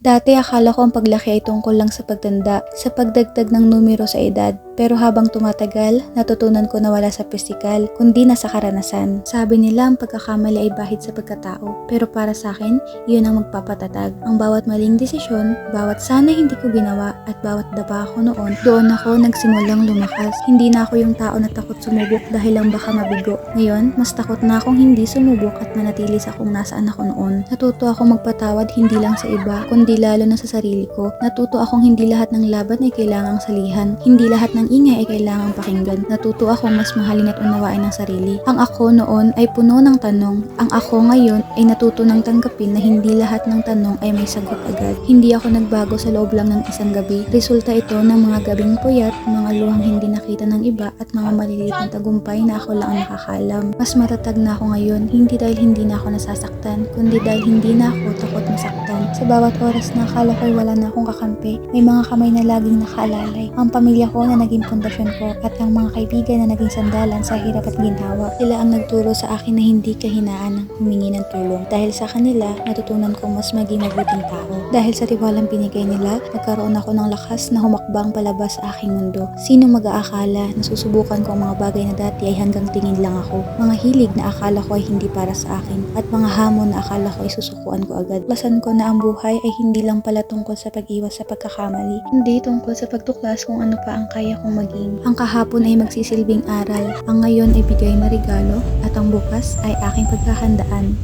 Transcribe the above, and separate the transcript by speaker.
Speaker 1: Dati akala ko ang paglaki ay tungkol lang sa pagtanda, sa pagdagdag ng numero sa edad. Pero habang tumatagal, natutunan ko na wala sa pisikal, kundi na sa karanasan. Sabi nila ang pagkakamali ay bahid sa pagkatao. Pero para sa akin, yun ang magpapatatag. Ang bawat maling desisyon, bawat sana hindi ko ginawa, at bawat daba ako noon, doon ako nagsimulang lumakas. Hindi na ako yung tao na takot sumubok dahil lang baka mabigo. Ngayon, mas takot na akong hindi sumubok at manatili sa kung nasaan ako noon. Natuto akong magpatawad hindi lang sa iba, kundi lalo na sa sarili ko. Natuto akong hindi lahat ng laban ay kailangang salihan. Hindi lahat ng ingay ay kailangang pakinggan. Natuto akong mas mahalin at unawain ang sarili. Ang ako noon ay puno ng tanong. Ang ako ngayon ay natuto ng tanggapin na hindi lahat ng tanong ay may sagot agad. Hindi ako nagbago sa loob lang ng isang gabi. Resulta ito ng mga gabing puyat, mga luhang hindi nakita ng iba at mga maliliit na tagumpay na ako lang ang nakakalam. Mas matatag na ako ngayon, hindi dahil hindi na ako nasasaktan, kundi dahil hindi na ako takot masaktan. Sa bawat oras na akala ko'y wala na akong kakampi, may mga kamay na laging nakaalalay. Ang pamilya ko na naging pundasyon ko at ang mga kaibigan na naging sandalan sa hirap at ginhawa. Sila ang nagturo sa akin na hindi kahinaan ng humingi ng tulong. Dahil sa kanila, natutunan kong mas maging mabuting tao. Dahil sa tiwalang binigay nila, nagkaroon ako ng lakas na humakbang palabas sa aking mundo. Sinong mag-aakala na susubukan ko ang mga bagay na dati ay hanggang tingin lang ako. Mga hilig na akala ko ay hindi para sa akin at mga hamon na akala ko ay susukuan ko agad. Lasan ko na ang buhay ay hindi lang pala tungkol sa pag-iwas sa pagkakamali. Hindi tungkol sa pagtuklas kung ano pa ang kaya kong maging. Ang kahapon ay magsisilbing aral, ang ngayon ay bigay na regalo, at ang bukas ay aking pagkahandaan.